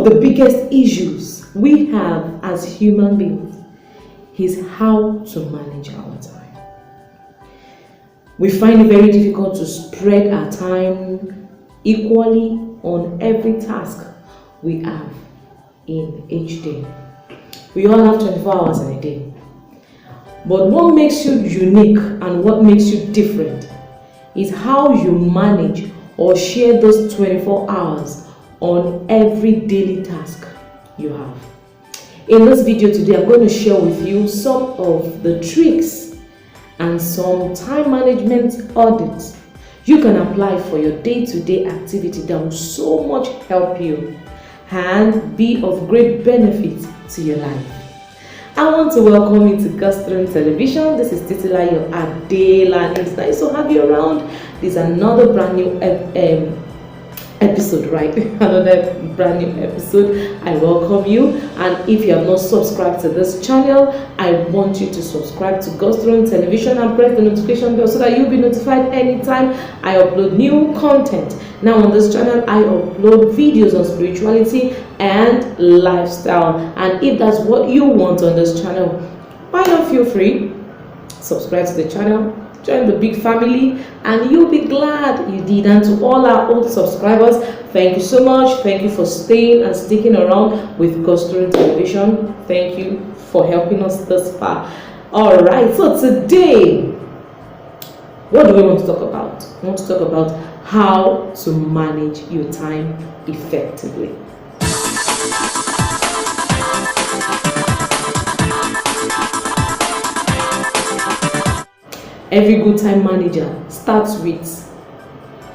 of the biggest issues we have as human beings is how to manage our time. We find it very difficult to spread our time equally on every task we have in each day. We all have 24 hours in a day. But what makes you unique and what makes you different is how you manage or share those 24 hours on every daily task you have. In this video today, I'm going to share with you some of the tricks and some time management audits you can apply for your day-to-day activity that will so much help you and be of great benefit to your life. I want to welcome you to Conducive Television. This is Titilayo Adela, and it's nice to have you around. This is another brand new episode, right? Another brand new episode. I welcome you, and if you have not subscribed to this channel, I want you to subscribe to Conducive Television and press the notification bell so that you'll be notified anytime I upload new content. Now on this channel, I upload videos on spirituality and lifestyle, and if that's what you want on this channel, why not feel free, subscribe to the channel, join the big family, and you'll be glad you did. And to all our old subscribers, thank you so much. Thank you for staying and sticking around with Conducive Television. Thank you for helping us thus far. All right, so today, what do we want to talk about? We want to talk about how to manage your time effectively. Every good time manager starts with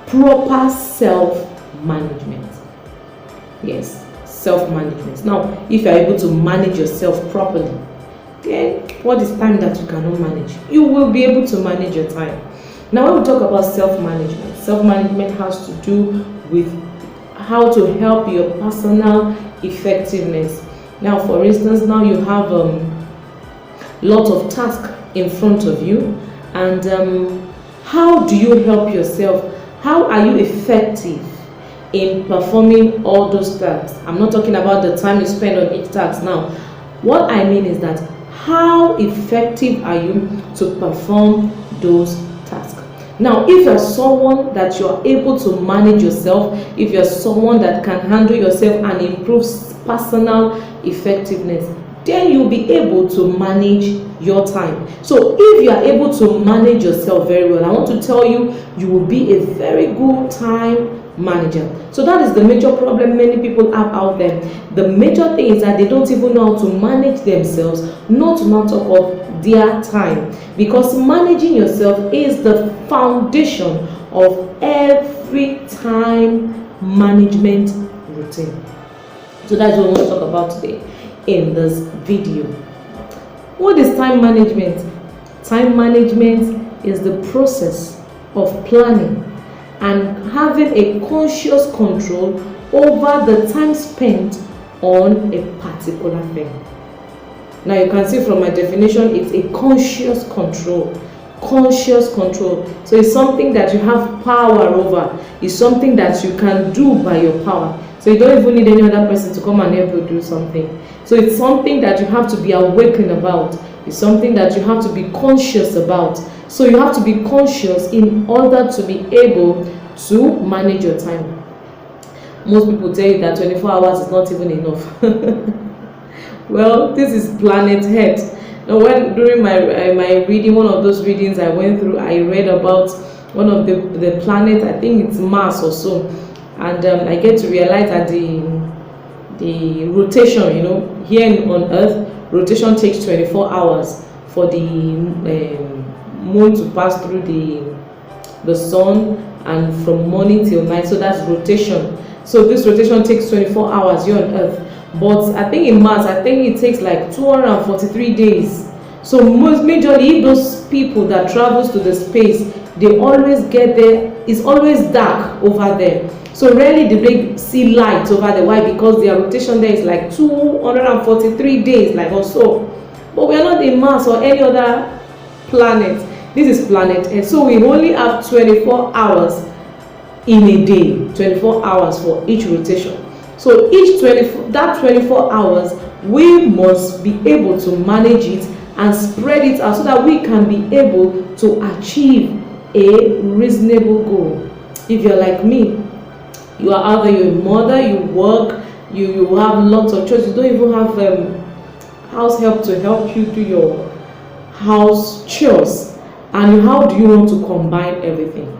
proper self-management. Yes, self-management. Now, if you are able to manage yourself properly, then what is time that you cannot manage? You will be able to manage your time. Now, when we talk about self-management has to do with how to help your personal effectiveness. Now, for instance, now you have lots of tasks in front of you, and how do you help yourself? How are you effective in performing all those tasks? I'm not talking about the time you spend on each task now. What I mean is that how effective are you to perform those tasks? Now, if you're someone that you're able to manage yourself, if you're someone that can handle yourself and improve personal effectiveness, then you'll be able to manage your time. So if you are able to manage yourself very well, I want to tell you, you will be a very good time manager. So that is the major problem many people have out there. The major thing is that they don't even know how to manage themselves, not to talk of their time, because managing yourself is the foundation of every time management routine. So that's what we want to talk about today in this video. What is time management? Time management is the process of planning and having a conscious control over the time spent on a particular thing. Now you can see from my definition, it's a conscious control. Conscious control. So it's something that you have power over. It's something that you can do by your power. So you don't even need any other person to come and help you do something. So it's something that you have to be awakened about. It's something that you have to be conscious about. So you have to be conscious in order to be able to manage your time. Most people tell you that 24 hours is not even enough. Well, this is planet Earth. Now, when during my reading, one of those readings I went through, I read about one of the planets. I think it's Mars or so, and I get to realize that the rotation, here on Earth, rotation takes 24 hours for the moon to pass through the sun, and from morning till night. So that's rotation. So this rotation takes 24 hours here on Earth. But I think in Mars, I think it takes like 243 days. So most majorly, those people that travels to the space, they always get there. It's always dark over there. So rarely do they see light over there. Why? Because their rotation there is like 243 days, like or so. But we are not in Mars or any other planet. This is planet Earth. So we only have 24 hours in a day, 24 hours for each rotation. So each 24 hours, we must be able to manage it and spread it out so that we can be able to achieve a reasonable goal. If you're like me, you are either you're a mother, you work, you have lots of chores, you don't even have house help to help you do your house chores, and how do you want to combine everything?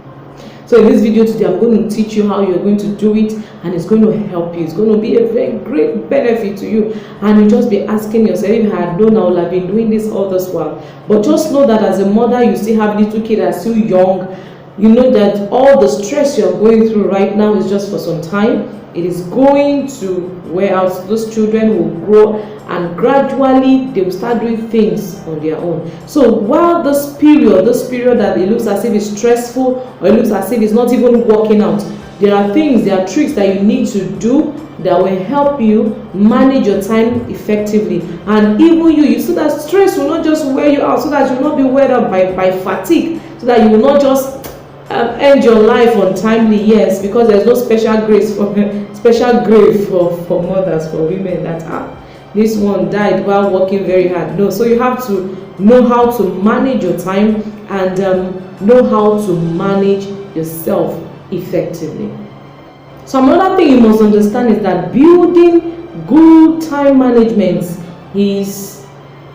So in this video today, I'm going to teach you how you're going to do it, and it's going to help you. It's going to be a very great benefit to you, and you just be asking yourself, if I had known, I would have been doing this all this while. But just know that as a mother, you still have little kids that are still young. You know that all the stress you're going through right now is just for some time. It is going to wear out. Those children will grow, and gradually they will start doing things on their own. So while this period that it looks as if it's stressful, or it looks as if it's not even working out, there are tricks that you need to do that will help you manage your time effectively. And even you so that stress will not just wear you out, so that you will not be weighed out by fatigue, so that you will not just end your life untimely. Yes, because there's no special grave for mothers, for women that this one died while working very hard. No, so you have to know how to manage your time and know how to manage yourself effectively. So another thing you must understand is that building good time management is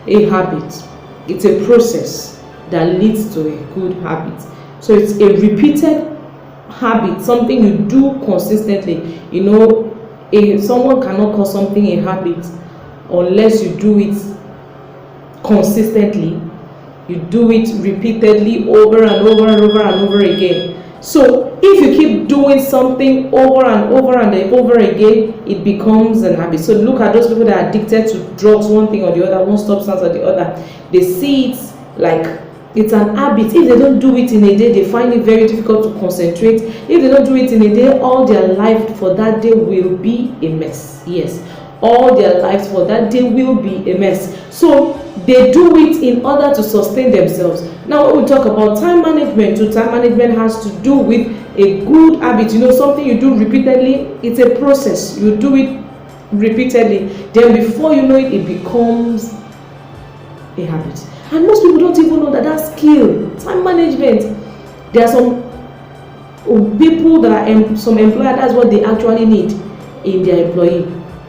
a habit. It's a process that leads to a good habit. So it's a repeated habit, something you do consistently. You know, someone cannot call something a habit unless you do it consistently. You do it repeatedly over and over and over and over again. So if you keep doing something over and over and over again, it becomes an habit. So look at those people that are addicted to drugs, one thing or the other, one substance or the other. They see it like it's an habit. If they don't do it in a day, they find it very difficult to concentrate. If they don't do it in a day, all their life for that day will be a mess. Yes, all their lives for that day will be a mess. So they do it in order to sustain themselves. Now when we talk about time management, time management has to do with a good habit. You know, something you do repeatedly. It's a process. You do it repeatedly, then before you know it, it becomes a habit. And most people don't even know that skill, time management. There are some people that are some employer, that's what they actually need in their employee.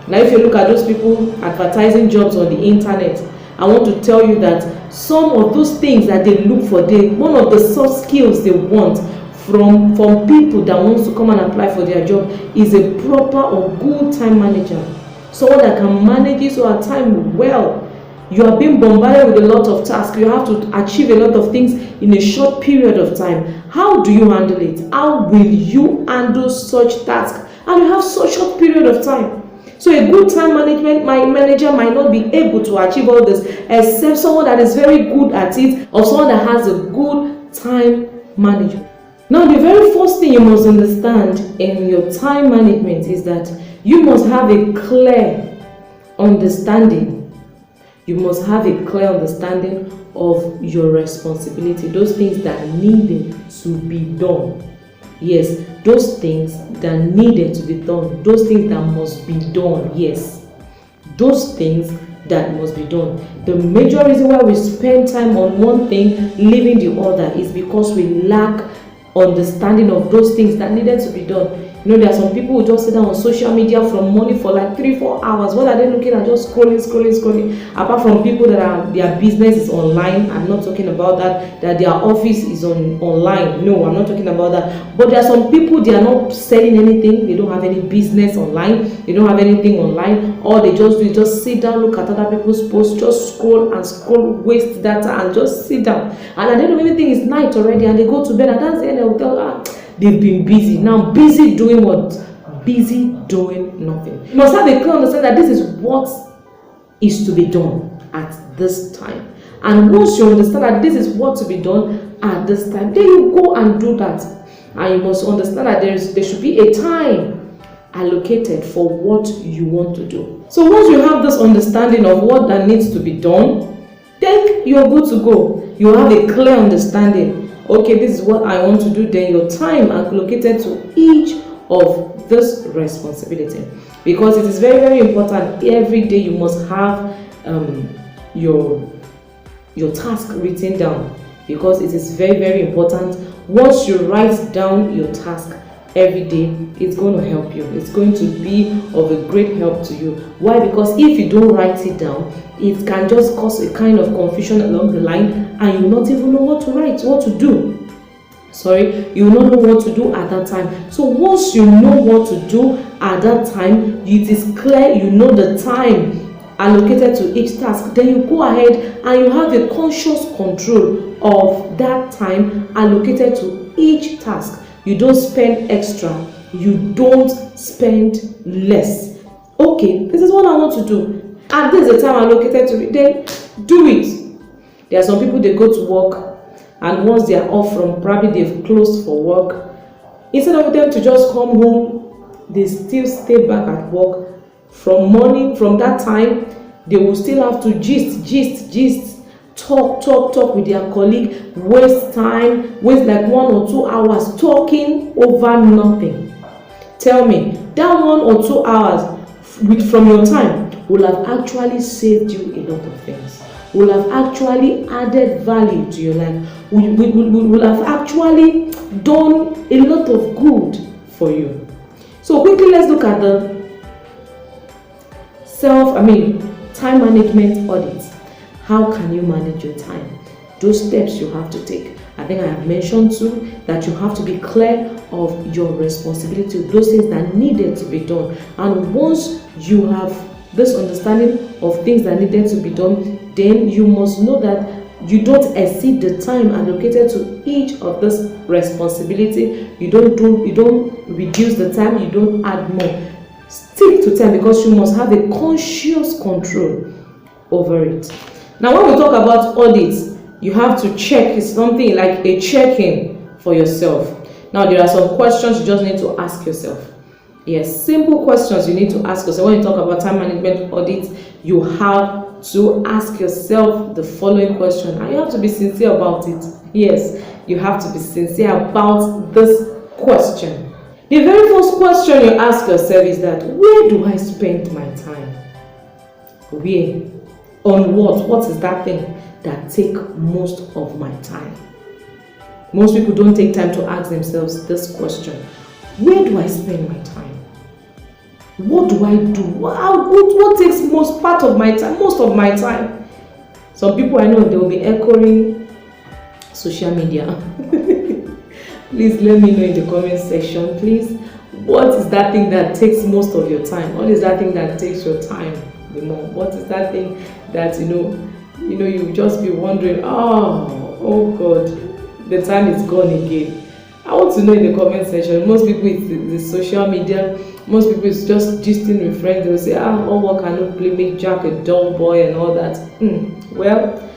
Now if you look at those people advertising jobs on the internet, I want to tell you that some of those things that they look for, one of the soft skills they want from people that wants to come and apply for their job is a proper or good time manager. Someone that can manage his or her time well. You are being bombarded with a lot of tasks. You have to achieve a lot of things in a short period of time. How do you handle it? How will you handle such tasks? And you have such short period of time. So a good time manager might not be able to achieve all this, except someone that is very good at it, or someone that has a good time management. Now the very first thing you must understand in your time management is that you must have a clear understanding. You must have a clear understanding of your responsibility, those things that needed to be done. Yes, those things that needed to be done, those things that must be done. Yes, those things that must be done. The major reason why we spend time on one thing, leaving the other, is because we lack understanding of those things that needed to be done. You know, there are some people who just sit down on social media from morning for like 3-4 hours. What are they looking at? Just scrolling. Apart from people that their business is online, I'm not talking about that their office is online. No, I'm not talking about that. But there are some people, they are not selling anything. They don't have any business online. They don't have anything online. All they just do is just sit down, look at other people's posts, just scroll, waste data, and just sit down. And at the end of everything, it's night already, and they go to bed, and that's the end. They will tell, they've been busy. Now, busy doing what? Busy doing nothing. You must have a clear understanding that this is what is to be done at this time. And once you understand that this is what to be done at this time, then you go and do that. And you must understand that there should be a time allocated for what you want to do. So once you have this understanding of what that needs to be done, then you're good to go. You have a clear understanding. Okay, this is what I want to do. Then your time allocated to each of this responsibility. because it is very, very important. Every day you must have your task written down, because it is very, very important. Once you write down your task every day, it's going to help you. It's going to be of a great help to you. Why? Because if you don't write it down, it can just cause a kind of confusion along the line, and you will not even know what to write, what to do. You will not know what to do at that time. So once you know what to do at that time, it is clear, you know the time allocated to each task, then you go ahead and you have a conscious control of that time allocated to each task. You don't spend extra, you don't spend less. Okay, this is what I want to do, and this is the time allocated to it, then do it. There are some people, they go to work, and once they are off from, probably they've closed for work, instead of them to just come home, they still stay back at work. From morning, from that time, they will still have to gist, talk with their colleague, waste time, waste like 1 or 2 hours talking over nothing. Tell me, that 1 or 2 hours from your time will have actually saved you a lot of things, will have actually added value to your life, will have actually done a lot of good for you. So quickly, let's look at the time management audit. How can you manage your time? Those steps you have to take. I think I have mentioned too that you have to be clear of your responsibility, those things that needed to be done. And once you have this understanding of things that needed to be done, then you must know that you don't exceed the time allocated to each of this responsibility. You don't reduce the time, you don't add more. Stick to time, because you must have a conscious control over it. Now, when we talk about audits, you have to check. It's something like a check-in for yourself. Now, there are some questions you just need to ask yourself. Yes, simple questions you need to ask yourself. When you talk about time management audits, you have to ask yourself the following question, and you have to be sincere about it. Yes, you have to be sincere about this question. The very first question you ask yourself is that, where do I spend my time? Where? On what? What is that thing that takes most of my time? Most people don't take time to ask themselves this question. Where do I spend my time? What do I do? What takes most part of my time, most of my time? Some people I know, they will be echoing social media. Please let me know in the comment section. Please, what is that thing that takes most of your time? What is that thing that takes your time the more? What is that thing that you just be wondering, oh God, the time is gone again? I want to know in the comment section. Most people, it's the social media. Most people, it's just gisting with friends. They will say, all work cannot play, make Jack a dull boy and all that. Well,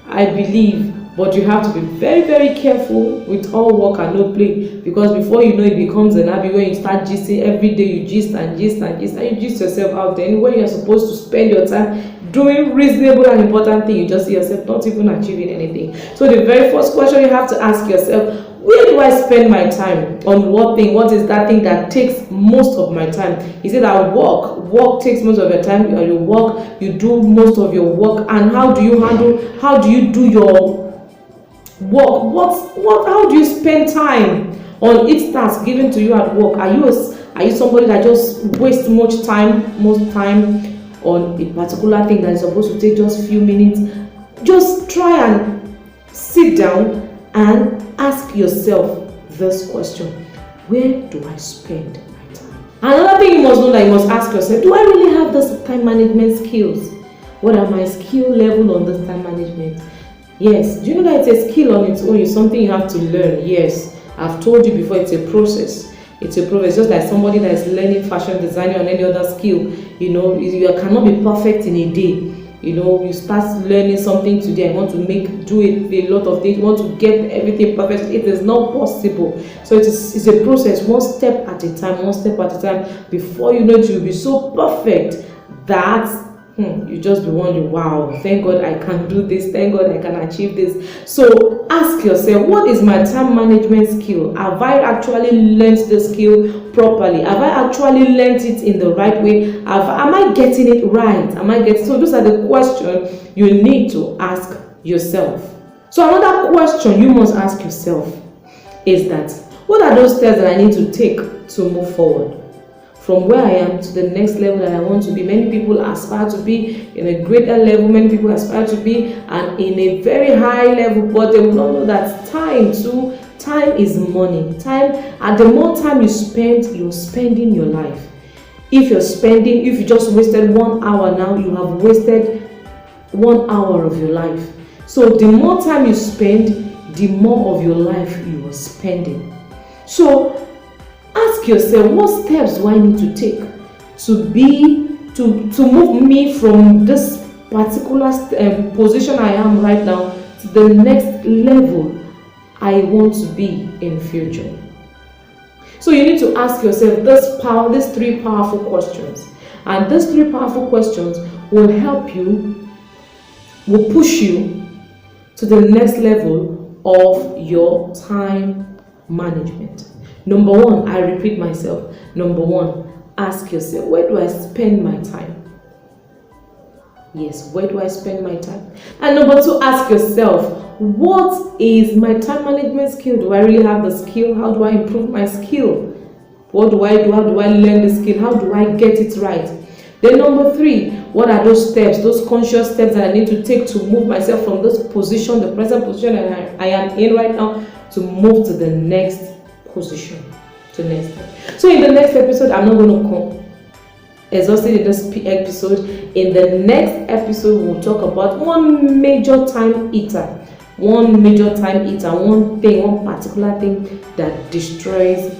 I believe, but you have to be very, very careful with all work and no play, because before you know, it becomes an habit when you start gisting every day. You gist and you gist yourself out there. Anywhere you're supposed to spend your time doing reasonable and important things, you just see yourself not even achieving anything. So the very first question you have to ask yourself, where do I spend my time? On what thing? What is that thing that takes most of my time? Is it that work takes most of your time, or your work, you do most of your work? And how do you do your work? How do you spend time on each task given to you at work? Are you somebody that just wastes most time on a particular thing that is supposed to take just a few minutes? Just try and sit down and ask yourself this question: where do I spend my time? Another thing you must know, that you must ask yourself, do I really have this time management skills? What are my skill level on this time management? Yes, do you know that it's a skill on its own? It's something you have to learn. Yes, I've told you before, it's a process. It's a process, just like somebody that is learning fashion designing or any other skill. You cannot be perfect in a day. You start learning something today and want to do it a lot of things, want to get everything perfect. It is not possible. So it's a process, one step at a time, before you know it, you'll be so perfect that you just be wondering, wow, thank God I can do this, thank God I can achieve this. So ask yourself, what is my time management skill? Have I actually learned the skill properly? Have I actually learned it in the right way? Am I getting it right? So those are the questions you need to ask yourself. So another question you must ask yourself is that, what are those steps that I need to take to move forward from where I am to the next level that I want to be? Many people aspire to be in a greater level. Many people aspire to be in a very high level, but they will not know that time is money. Time, and the more time you spend, you're spending your life. If you just wasted 1 hour now, you have wasted 1 hour of your life. So the more time you spend, the more of your life you are spending. So ask yourself, what steps do I need to take to move me from this particular position I am right now to the next level I want to be in future? So you need to ask yourself these 3 powerful questions, and these 3 powerful questions will help you, will push you to the next level of your time management. Number 1, I repeat myself. Number 1, ask yourself, where do I spend my time? Yes, where do I spend my time? And number 2, ask yourself, what is my time management skill? Do I really have the skill? How do I improve my skill? What do I do? How do I learn the skill? How do I get it right? Then number 3, what are those steps, those conscious steps that I need to take to move myself from this position, the present position I am in right now, to move to the next position, to next step. So in the next episode, I'm not going to come exhausted in this episode. In the next episode, we'll talk about one major time eater, one particular thing that destroys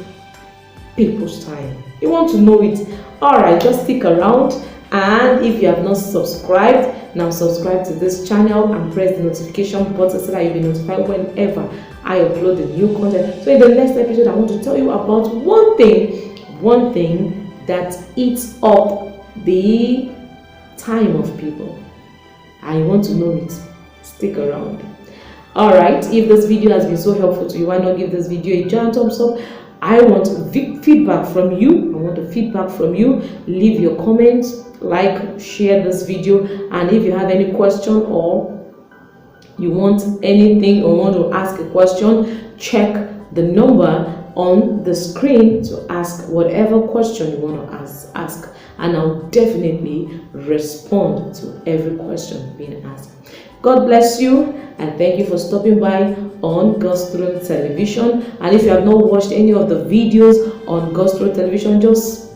people's time. You want to know it? Alright, just stick around, and if you have not subscribed, now subscribe to this channel and press the notification button so that you'll be notified whenever I upload the new content. So in the next episode, I want to tell you about one thing that eats up the time of people. I want to know it. Stick around. Alright, if this video has been so helpful to you, why not give this video a giant thumbs up? I want feedback from you. Leave your comments, like, share this video, and if you have any question or you want anything or want to ask a question, check the number on the screen to ask whatever question you want to ask, and I'll definitely respond to every question being asked. God bless you, and thank you for stopping by on God's Throne Television. And if you have not watched any of the videos on God's Throne Television, just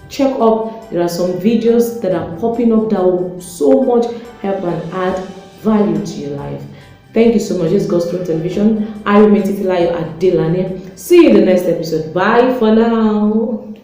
check up. There are some videos that are popping up that will so much help and add value to your life. Thank you so much. This is God's Throne Television. I remain Titilayo Adelane. See you in the next episode. Bye for now.